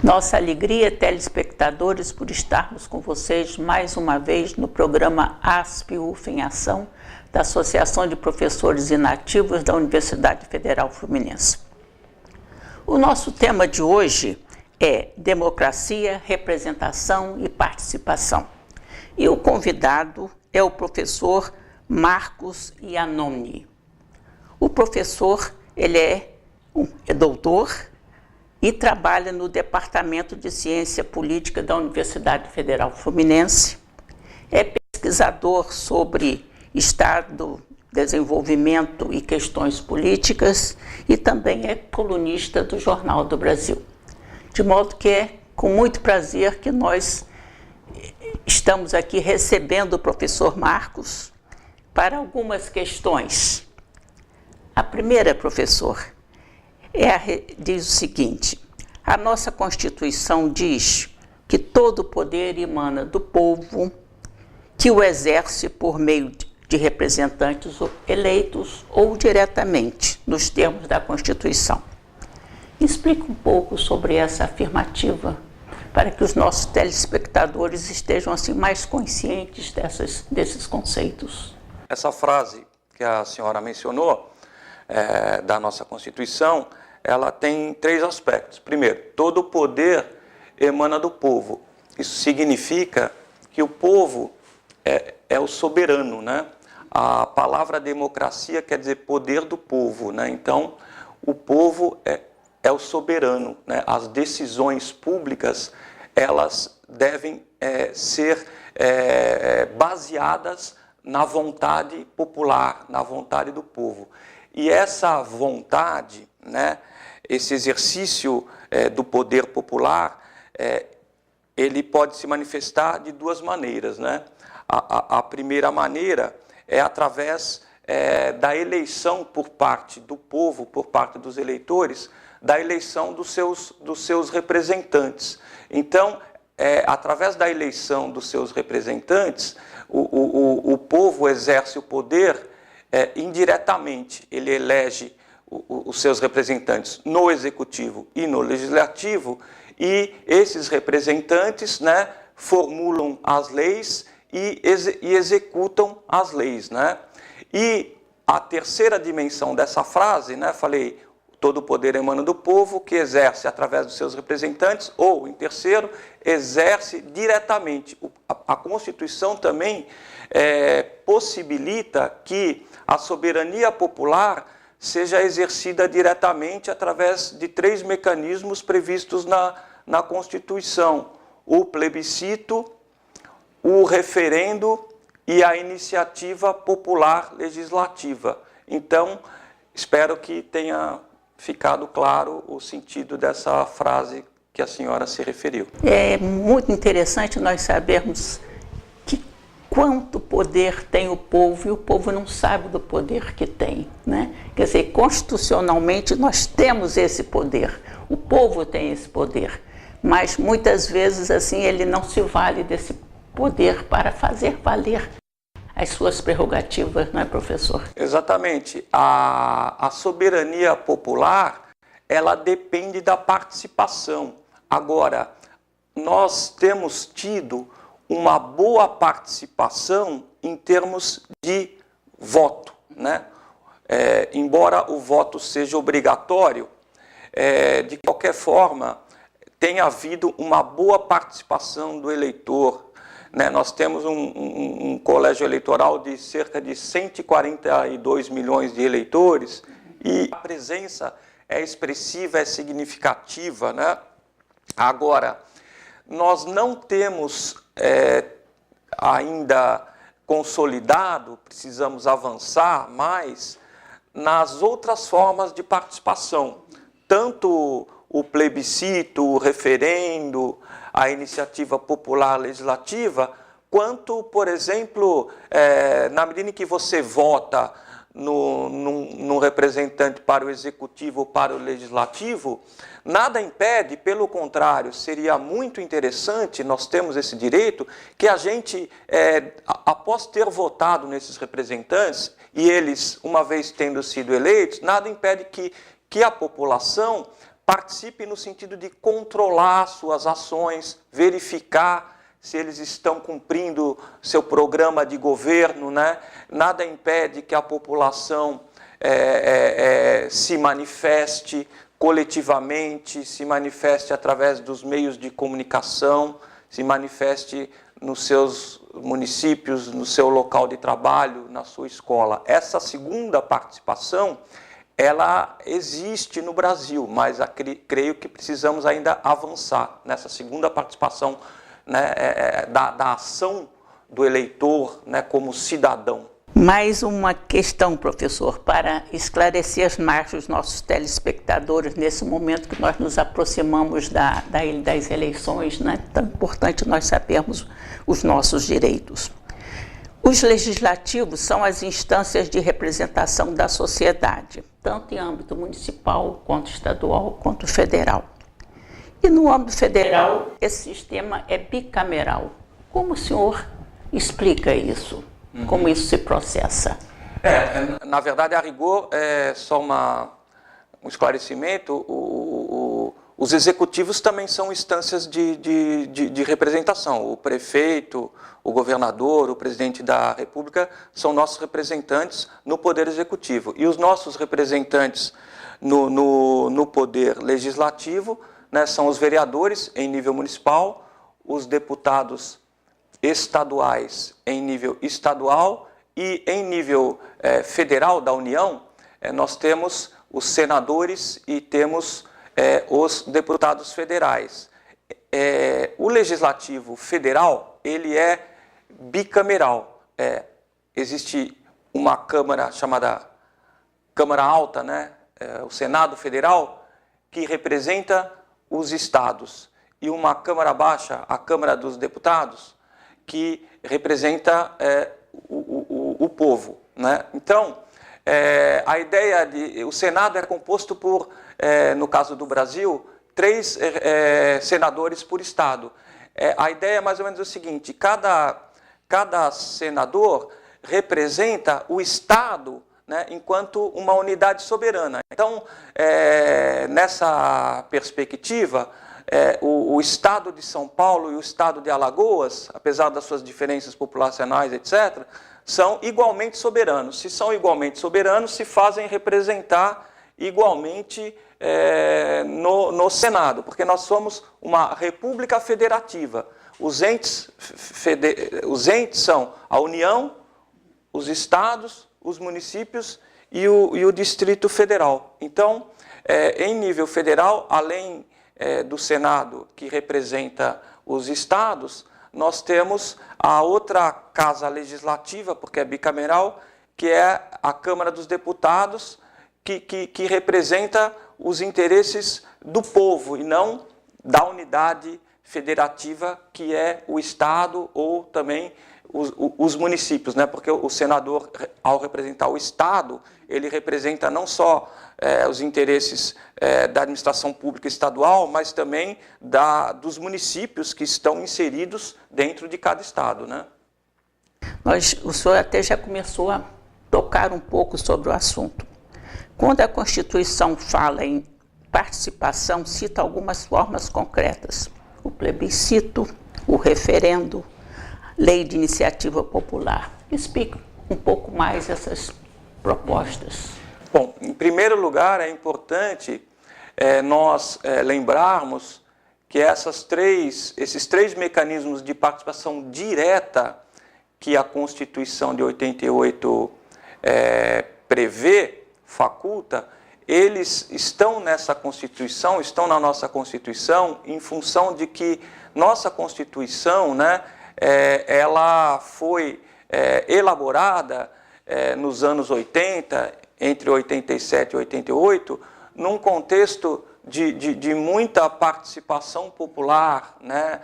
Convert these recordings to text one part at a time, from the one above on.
Nossa alegria, telespectadores, por estarmos com vocês mais uma vez no programa ASP-UF em Ação, da Associação de Professores Inativos da Universidade Federal Fluminense. O nosso tema de hoje é democracia, representação e participação. E o convidado é o professor Marcos Iannone. O professor, ele é doutor e trabalha no Departamento de Ciência Política da Universidade Federal Fluminense. É pesquisador sobre Estado, desenvolvimento e questões políticas e também é colunista do Jornal do Brasil. De modo que é com muito prazer que nós estamos aqui recebendo o professor Marcos para algumas questões. A primeira, professor, diz o seguinte: a nossa Constituição diz que todo poder emana do povo, que o exerce por meio de representantes eleitos ou diretamente, nos termos da Constituição. Explica um pouco sobre essa afirmativa, para que os nossos telespectadores estejam assim mais conscientes desses conceitos. Essa frase que a senhora mencionou, da nossa Constituição, ela tem três aspectos. Primeiro, todo poder emana do povo. Isso significa que o povo é o soberano, né? A palavra democracia quer dizer poder do povo, né? Então, o povo é o soberano, né? As decisões públicas, elas devem ser baseadas na vontade popular, na vontade do povo. E essa vontade, né, esse exercício do poder popular, ele pode se manifestar de duas maneiras, né? A primeira maneira é através da eleição por parte do povo, por parte dos eleitores, da eleição dos seus representantes. Então, através da eleição dos seus representantes, o povo exerce o poder indiretamente. Ele elege os seus representantes no executivo e no legislativo, e esses representantes, né, formulam as leis e executam as leis, né? E a terceira dimensão dessa frase, né, falei, todo poder emana do povo, que exerce através dos seus representantes, ou, em terceiro, exerce diretamente. A Constituição também possibilita que a soberania popular seja exercida diretamente através de três mecanismos previstos na Constituição: o plebiscito, o referendo e a iniciativa popular legislativa. Então, espero que tenha ficado claro o sentido dessa frase que a senhora se referiu. É muito interessante nós sabermos quanto poder tem o povo e o povo não sabe do poder que tem, né? Quer dizer, constitucionalmente nós temos esse poder, o povo tem esse poder, mas muitas vezes assim ele não se vale desse poder para fazer valer as suas prerrogativas, não é, professor? Exatamente. A soberania popular, ela depende da participação. Agora, nós temos tido uma boa participação em termos de voto, né? Embora o voto seja obrigatório, de qualquer forma, tem havido uma boa participação do eleitor, né? Nós temos um colégio eleitoral de cerca de 142 milhões de eleitores e a presença é expressiva, é significativa, né? Agora, nós não temos ainda consolidado, precisamos avançar mais nas outras formas de participação, tanto o plebiscito, o referendo, a iniciativa popular legislativa, quanto, por exemplo, na medida em que você vota num representante para o executivo ou para o legislativo, nada impede, pelo contrário, seria muito interessante, nós temos esse direito, que a gente, após ter votado nesses representantes, e eles, uma vez tendo sido eleitos, nada impede que a população participe no sentido de controlar suas ações, verificar se eles estão cumprindo seu programa de governo, né? Nada impede que a população se manifeste coletivamente, se manifeste através dos meios de comunicação, se manifeste nos seus municípios, no seu local de trabalho, na sua escola. Essa segunda participação, ela existe no Brasil, mas creio que precisamos ainda avançar nessa segunda participação, né, da ação do eleitor, né, como cidadão. Mais uma questão, professor, para esclarecer as margens dos nossos telespectadores nesse momento que nós nos aproximamos das eleições, né? Tão importante nós sabermos os nossos direitos. Os legislativos são as instâncias de representação da sociedade, tanto em âmbito municipal, quanto estadual, quanto federal. E no âmbito federal, esse sistema é bicameral. Como o senhor explica isso? Como isso se processa? Na verdade, a rigor, é só um esclarecimento, os executivos também são instâncias de representação. O prefeito, o governador, o presidente da República são nossos representantes no Poder Executivo. E os nossos representantes no Poder Legislativo, né, são os vereadores em nível municipal, os deputados estaduais em nível estadual e em nível federal da União, nós temos os senadores e temos os deputados federais. O Legislativo Federal, ele é bicameral. Existe uma Câmara chamada Câmara Alta, né, o Senado Federal, que representa os estados, e uma Câmara Baixa, a Câmara dos Deputados, que representa o povo, né? Então, a ideia o Senado é composto por, no caso do Brasil, 3 senadores por estado. A ideia é mais ou menos o seguinte: cada senador representa o estado, né, enquanto uma unidade soberana. Então, nessa perspectiva, o Estado de São Paulo e o Estado de Alagoas, apesar das suas diferenças populacionais, etc., são igualmente soberanos. Se são igualmente soberanos, se fazem representar igualmente no Senado, porque nós somos uma república federativa. Os entes são a União, os estados, os municípios e o Distrito Federal. Então, em nível federal, além do Senado, que representa os estados, nós temos a outra casa legislativa, porque é bicameral, que é a Câmara dos Deputados, que representa os interesses do povo e não da unidade federativa, que é o estado ou também os municípios, né? Porque o senador, ao representar o estado, ele representa não só os interesses da administração pública estadual, mas também dos municípios que estão inseridos dentro de cada estado, né? O senhor até já começou a tocar um pouco sobre o assunto. Quando a Constituição fala em participação, cita algumas formas concretas: o plebiscito, o referendo, lei de iniciativa popular. Explique um pouco mais essas propostas. Bom, em primeiro lugar, é importante nós lembrarmos que esses três mecanismos de participação direta que a Constituição de 88 prevê, faculta, eles estão nessa Constituição, estão na nossa Constituição, em função de que nossa Constituição, né, ela foi elaborada nos anos 80, entre 87 e 88, num contexto de muita participação popular, né,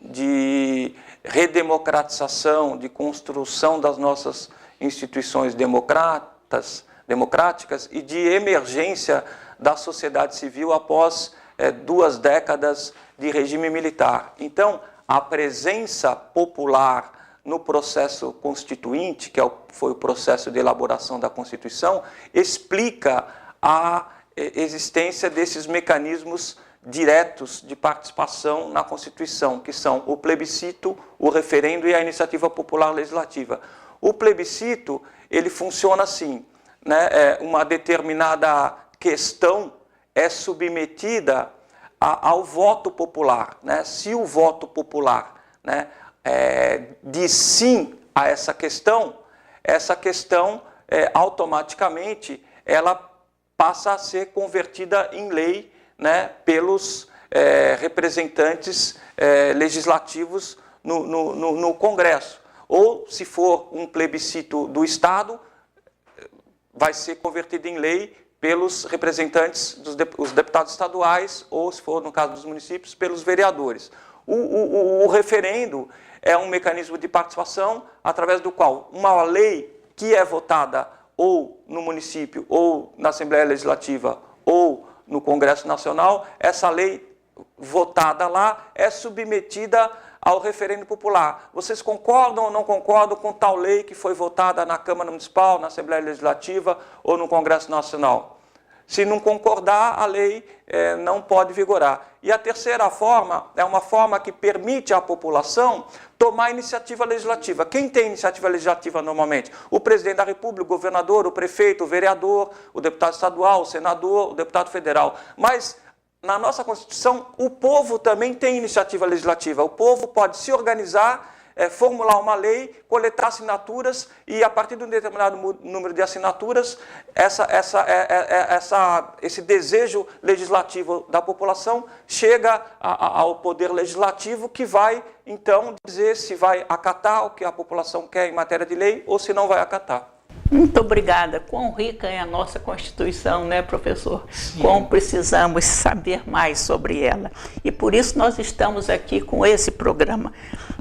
de redemocratização, de construção das nossas instituições democráticas e de emergência da sociedade civil após 2 décadas de regime militar. Então, a presença popular no processo constituinte, que foi o processo de elaboração da Constituição, explica a existência desses mecanismos diretos de participação na Constituição, que são o plebiscito, o referendo e a iniciativa popular legislativa. O plebiscito, ele funciona assim, né? Uma determinada questão é submetida ao voto popular, né? Se o voto popular, né, diz sim a essa questão automaticamente ela passa a ser convertida em lei, né, pelos representantes legislativos no Congresso. Ou, se for um plebiscito do Estado, vai ser convertido em lei pelos representantes os deputados estaduais, ou, se for no caso dos municípios, pelos vereadores. O referendo é um mecanismo de participação através do qual uma lei que é votada ou no município, ou na Assembleia Legislativa, ou no Congresso Nacional, essa lei votada lá é submetida ao referendo popular. Vocês concordam ou não concordam com tal lei que foi votada na Câmara Municipal, na Assembleia Legislativa ou no Congresso Nacional? Se não concordar, a lei não pode vigorar. E a terceira forma é uma forma que permite à população tomar iniciativa legislativa. Quem tem iniciativa legislativa normalmente? O presidente da República, o governador, o prefeito, o vereador, o deputado estadual, o senador, o deputado federal. Mas na nossa Constituição, o povo também tem iniciativa legislativa. O povo pode se organizar, formular uma lei, coletar assinaturas e, a partir de um determinado número de assinaturas, esse desejo legislativo da população chega ao poder legislativo, que vai, então, dizer se vai acatar o que a população quer em matéria de lei ou se não vai acatar. Muito obrigada. Quão rica é a nossa Constituição, né, professor? Sim. Quão precisamos saber mais sobre ela. E por isso nós estamos aqui com esse programa.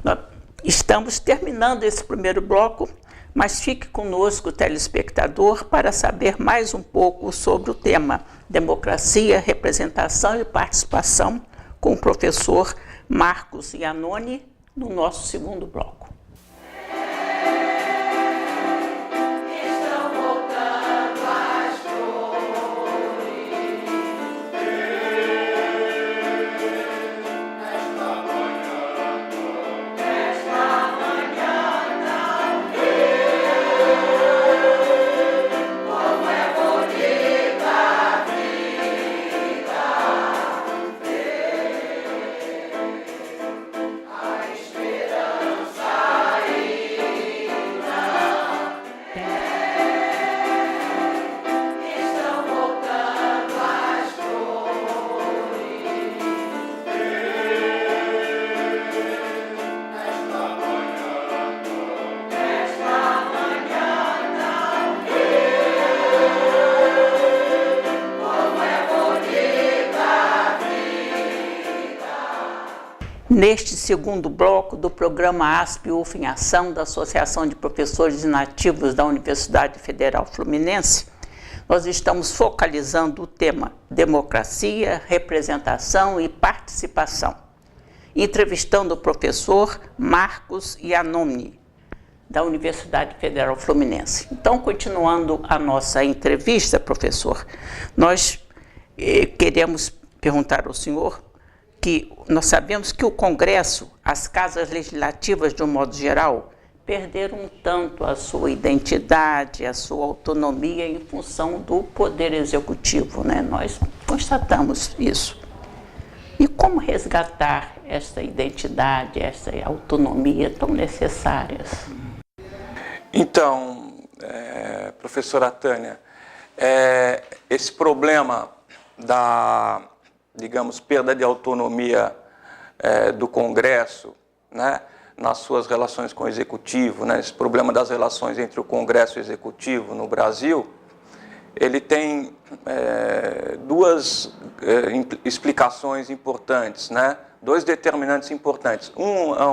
Nós estamos terminando esse primeiro bloco, mas fique conosco, telespectador, para saber mais um pouco sobre o tema Democracia, Representação e Participação, com o professor Marcos Iannone, no nosso segundo bloco. Neste segundo bloco do programa ASP-UF em Ação, da Associação de Professores Inativos da Universidade Federal Fluminense, nós estamos focalizando o tema Democracia, Representação e Participação, entrevistando o professor Marcos Iannone, da Universidade Federal Fluminense. Então, continuando a nossa entrevista, professor, nós queremos perguntar ao senhor que nós sabemos que o Congresso, as casas legislativas de um modo geral, perderam um tanto a sua identidade, a sua autonomia em função do Poder Executivo, né? Nós constatamos isso. E como resgatar essa identidade, essa autonomia tão necessárias? Então, professora Tânia, esse problema da, digamos, perda de autonomia do Congresso, né, nas suas relações com o Executivo, né, esse problema das relações entre o Congresso e o Executivo no Brasil, ele tem duas explicações importantes, né, dois determinantes importantes. Um é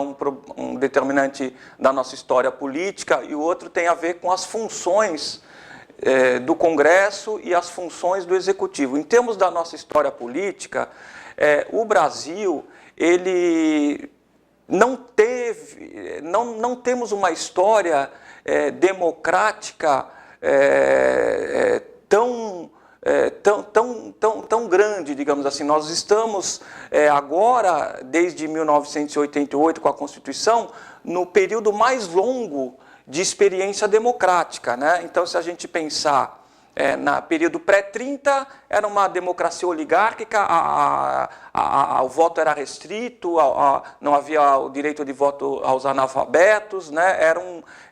um determinante da nossa história política e o outro tem a ver com as funções do Congresso e as funções do Executivo. Em termos da nossa história política, o Brasil, ele não temos uma história democrática tão digamos assim, nós estamos agora, desde 1988, com a Constituição, no período mais longo de experiência democrática, né? Então, se a gente pensar no período pré-30, era uma democracia oligárquica, o voto era restrito, não havia o direito de voto aos analfabetos, né?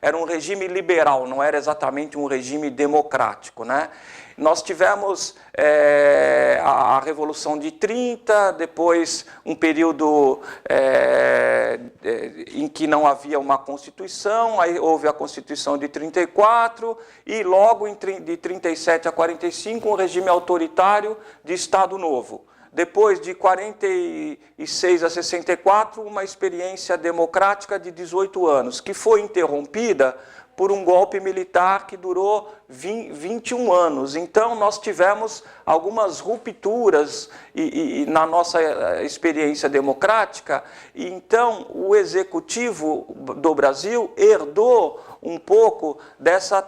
Era um regime liberal, não era exatamente um regime democrático, né? Nós tivemos a Revolução de 30, depois um período em que não havia uma Constituição, aí houve a Constituição de 34 e logo de 37 a 45 um regime autoritário de Estado Novo. Depois de 46 a 64, uma experiência democrática de 18 anos, que foi interrompida por um golpe militar que durou 21 anos. Então, nós tivemos algumas rupturas na nossa experiência democrática, e então o Executivo do Brasil herdou um pouco dessa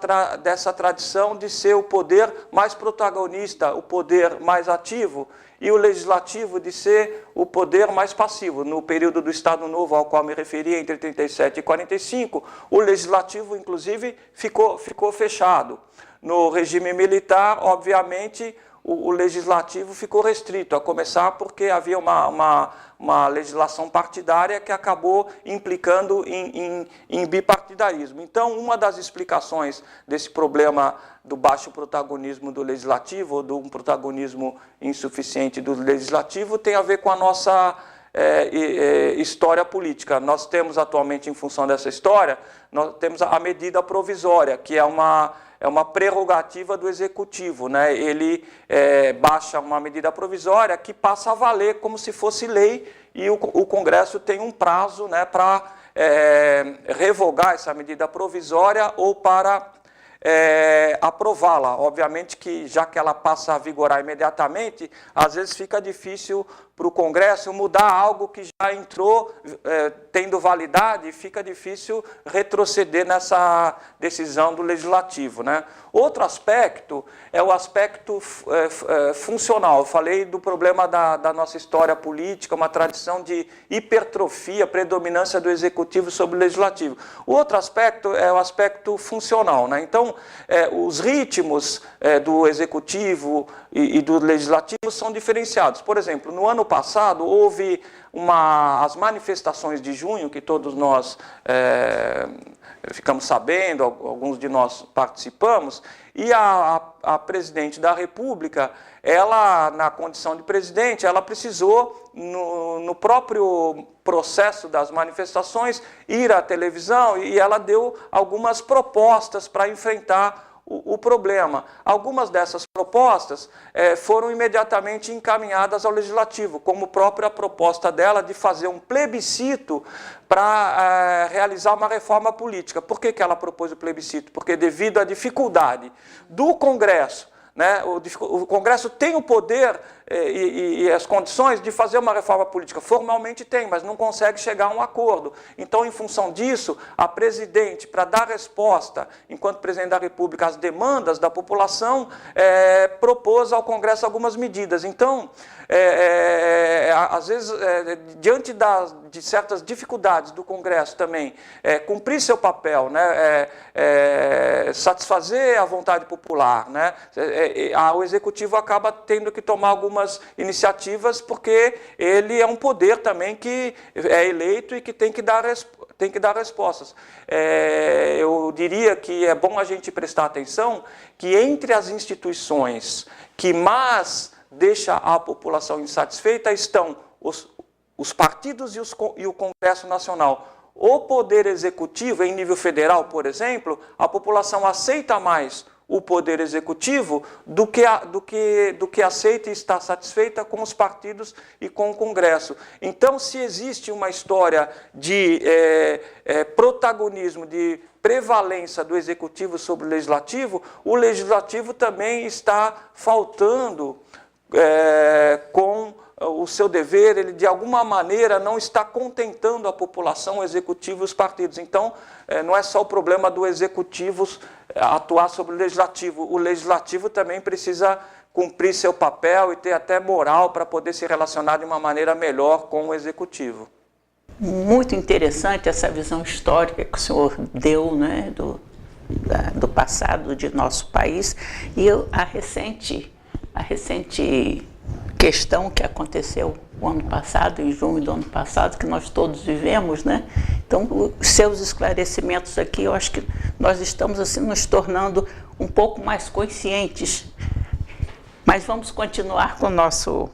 tradição de ser o poder mais protagonista, o poder mais ativo, e o Legislativo de ser o poder mais passivo. No período do Estado Novo, ao qual me referi, entre 37 e 45, o Legislativo, inclusive, ficou fechado. No regime militar, obviamente, o Legislativo ficou restrito, a começar porque havia uma legislação partidária que acabou implicando em bipartidarismo. Então, uma das explicações desse problema do baixo protagonismo do Legislativo, ou de um protagonismo insuficiente do Legislativo, tem a ver com a nossa história política. Nós temos atualmente, em função dessa história, nós temos a medida provisória, que é uma prerrogativa do Executivo, né? Ele baixa uma medida provisória que passa a valer como se fosse lei, e o Congresso tem um prazo, né, para revogar essa medida provisória ou para aprová-la. Obviamente que, já que ela passa a vigorar imediatamente, às vezes fica difícil para o Congresso mudar algo que já entrou tendo validade, e fica difícil retroceder nessa decisão do Legislativo, né? Outro aspecto é o aspecto funcional. Eu falei do problema da nossa história política, uma tradição de hipertrofia, predominância do Executivo sobre o Legislativo. O outro aspecto é o aspecto funcional, né? Então, os ritmos do Executivo e do Legislativo são diferenciados. Por exemplo, no ano passado houve as manifestações de junho, que todos nós ficamos sabendo, alguns de nós participamos, e a presidente da República, ela, na condição de presidente, ela precisou, no próprio processo das manifestações, ir à televisão, e ela deu algumas propostas para enfrentar o problema. Algumas dessas propostas foram imediatamente encaminhadas ao Legislativo, como própria proposta dela de fazer um plebiscito para realizar uma reforma política. Por que ela propôs o plebiscito? Porque, devido à dificuldade do Congresso, né, o Congresso tem o poder e as condições de fazer uma reforma política. Formalmente tem, mas não consegue chegar a um acordo. Então, em função disso, a presidente, para dar resposta, enquanto presidente da República, às demandas da população, propôs ao Congresso algumas medidas. Então, às vezes, diante de certas dificuldades do Congresso também, cumprir seu papel, né, satisfazer a vontade popular, né, o Executivo acaba tendo que tomar algumas iniciativas, porque ele é um poder também que é eleito e que tem que dar respostas. Eu diria que é bom a gente prestar atenção que, entre as instituições que mais deixa a população insatisfeita, estão os partidos e o Congresso Nacional. O Poder Executivo, em nível federal, por exemplo, a população aceita mais o Poder Executivo do que aceita e está satisfeita com os partidos e com o Congresso. Então, se existe uma história de protagonismo, de prevalência do Executivo sobre o Legislativo, o Legislativo também está faltando com o seu dever. Ele, de alguma maneira, não está contentando a população, o Executivo e os partidos. Então, não é só o problema do Executivo atuar sobre o legislativo. O legislativo também precisa cumprir seu papel e ter até moral para poder se relacionar de uma maneira melhor com o executivo. Muito interessante essa visão histórica que o senhor deu, né, do passado de nosso país. E a recente questão que aconteceu o ano passado, em junho do ano passado, que nós todos vivemos, né? Então, os seus esclarecimentos aqui, eu acho que nós estamos assim nos tornando um pouco mais conscientes. Mas vamos continuar com o nosso,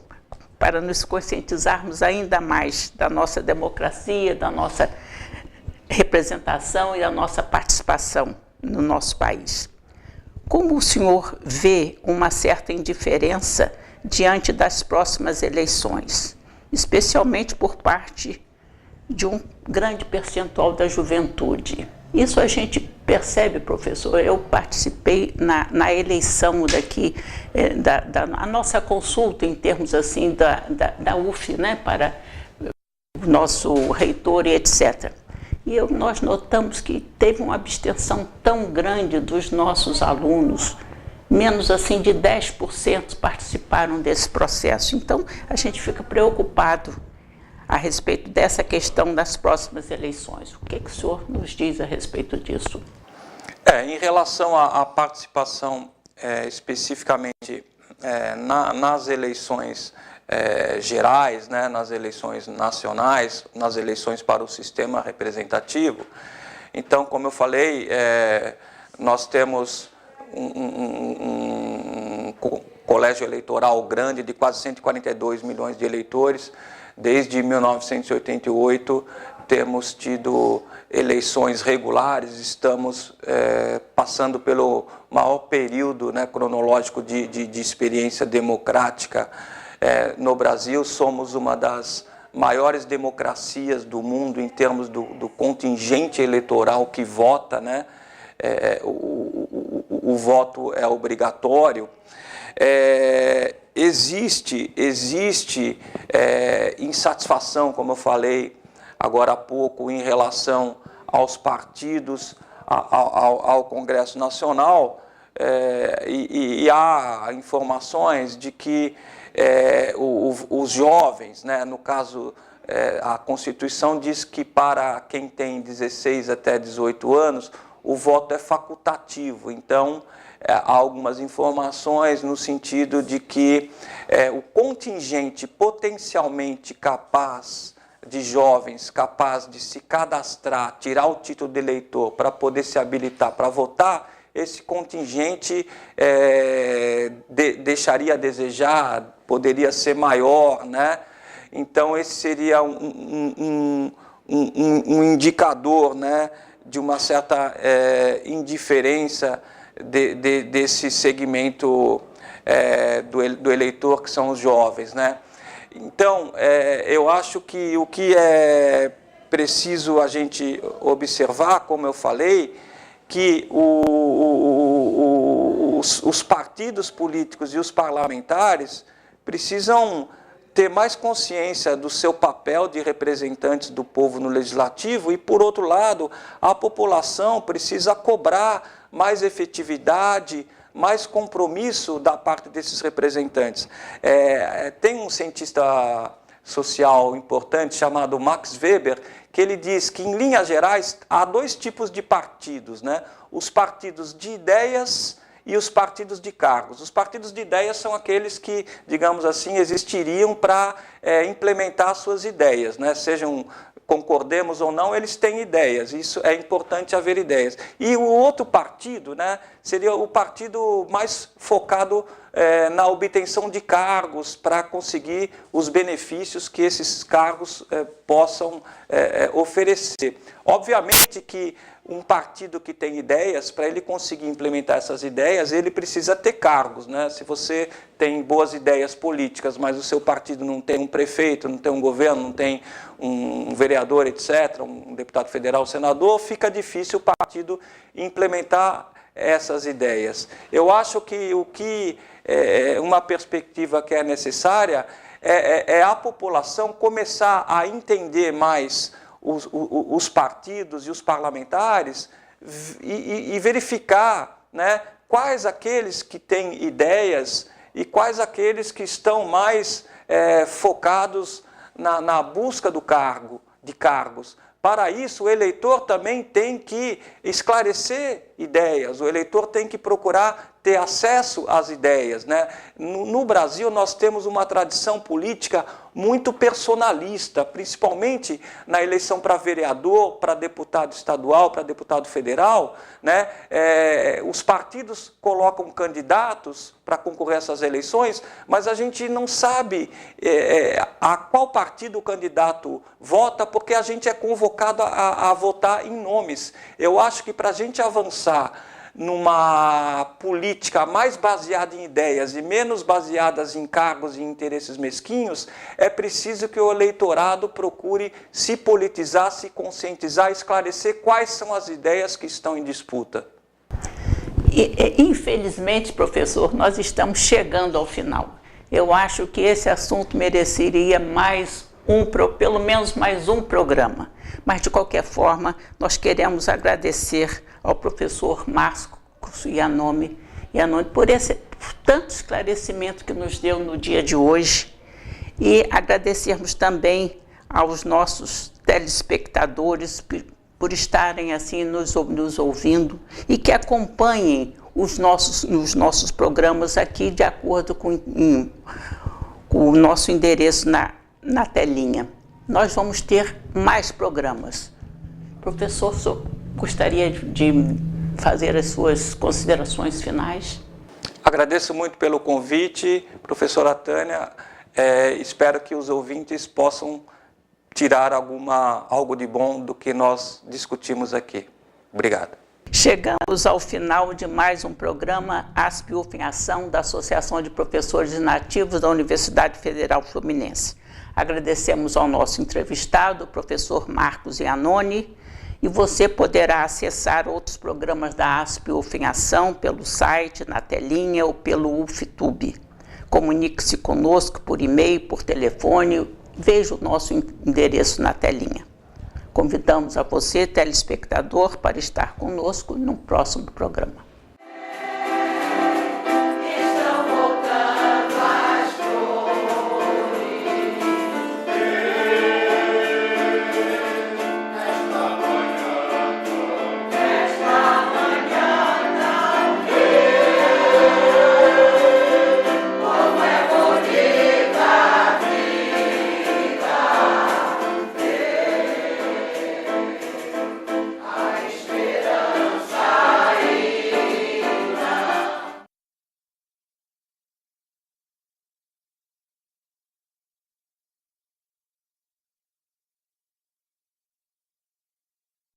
para nos conscientizarmos ainda mais da nossa democracia, da nossa representação e da nossa participação no nosso país. Como o senhor vê uma certa indiferença diante das próximas eleições, especialmente por parte de um grande percentual da juventude? Isso a gente percebe, professor. Eu participei na eleição daqui, a nossa consulta em termos assim da UF, né, para o nosso reitor e etc. E nós notamos que teve uma abstenção tão grande dos nossos alunos, menos assim de 10% participaram desse processo. Então, a gente fica preocupado a respeito dessa questão das próximas eleições. O que o senhor nos diz a respeito disso? Em relação à participação especificamente nas eleições gerais, né, nas eleições nacionais, nas eleições para o sistema representativo, então, como eu falei, nós temos um colégio eleitoral grande de quase 142 milhões de eleitores. Desde 1988 temos tido eleições regulares, estamos passando pelo maior período, né, cronológico de experiência democrática no Brasil. Somos uma das maiores democracias do mundo em termos do contingente eleitoral que vota, né? O voto é obrigatório. Existe insatisfação, como eu falei agora há pouco, em relação aos partidos, ao Congresso Nacional, e há informações de que os jovens, né, no caso, a Constituição diz que para quem tem 16 até 18 anos, o voto é facultativo. Então, há algumas informações no sentido de que o contingente potencialmente capaz de jovens, capaz de se cadastrar, tirar o título de eleitor para poder se habilitar para votar, esse contingente deixaria a desejar, poderia ser maior, né? Então, esse seria um indicador, né, de uma certa indiferença desse segmento do eleitor, que são os jovens, né? Então, eu acho que o que é preciso a gente observar, como eu falei, que os partidos políticos e os parlamentares precisam ter mais consciência do seu papel de representantes do povo no legislativo e, por outro lado, a população precisa cobrar mais efetividade, mais compromisso da parte desses representantes. Tem um cientista social importante chamado Max Weber, que ele diz que, em linhas gerais, há dois tipos de partidos, né? Os partidos de ideias e os partidos de cargos. Os partidos de ideias são aqueles que, digamos assim, existiriam para implementar suas ideias, né? Sejam, concordemos ou não, eles têm ideias, isso é importante haver ideias. E o outro partido, né, seria o partido mais focado na obtenção de cargos para conseguir os benefícios que esses cargos possam oferecer. Obviamente que um partido que tem ideias, para ele conseguir implementar essas ideias, ele precisa ter cargos, né? Se você tem boas ideias políticas, mas o seu partido não tem um prefeito, não tem um governo, não tem um vereador, etc., um deputado federal, senador, fica difícil o partido implementar essas ideias. Eu acho que uma perspectiva que é necessária é a população começar a entender mais os partidos e os parlamentares e verificar, né, quais aqueles que têm ideias e quais aqueles que estão mais focados na busca de cargos. Para isso, o eleitor também tem que esclarecer ideias, o eleitor tem que procurar ter acesso às ideias, né? No Brasil, nós temos uma tradição política muito personalista, principalmente na eleição para vereador, para deputado estadual, para deputado federal, né? Os partidos colocam candidatos para concorrer a essas eleições, mas a gente não sabe a qual partido o candidato vota, porque a gente é convocado a votar em nomes. Eu acho que para a gente avançar numa política mais baseada em ideias e menos baseadas em cargos e interesses mesquinhos, é preciso que o eleitorado procure se politizar, se conscientizar, esclarecer quais são as ideias que estão em disputa. Infelizmente, professor, nós estamos chegando ao final. Eu acho que esse assunto mereceria pelo menos mais um programa. Mas, de qualquer forma, nós queremos agradecer ao professor Marcos Iannone por tanto esclarecimento que nos deu no dia de hoje, e agradecermos também aos nossos telespectadores por estarem assim nos ouvindo e que acompanhem os nossos programas aqui de acordo com o nosso endereço na telinha. Nós vamos ter mais programas. Professor, o senhor gostaria de fazer as suas considerações finais? Agradeço muito pelo convite, professora Tânia. Espero que os ouvintes possam tirar algo de bom do que nós discutimos aqui. Obrigado. Chegamos ao final de mais um programa ASP-UF em Ação da Associação de Professores Inativos da Universidade Federal Fluminense. Agradecemos ao nosso entrevistado, o professor Marcos Iannone, e você poderá acessar outros programas da ASP-UF em Ação pelo site, na telinha ou pelo UFTube. Comunique-se conosco por e-mail, por telefone, veja o nosso endereço na telinha. Convidamos a você, telespectador, para estar conosco no próximo programa.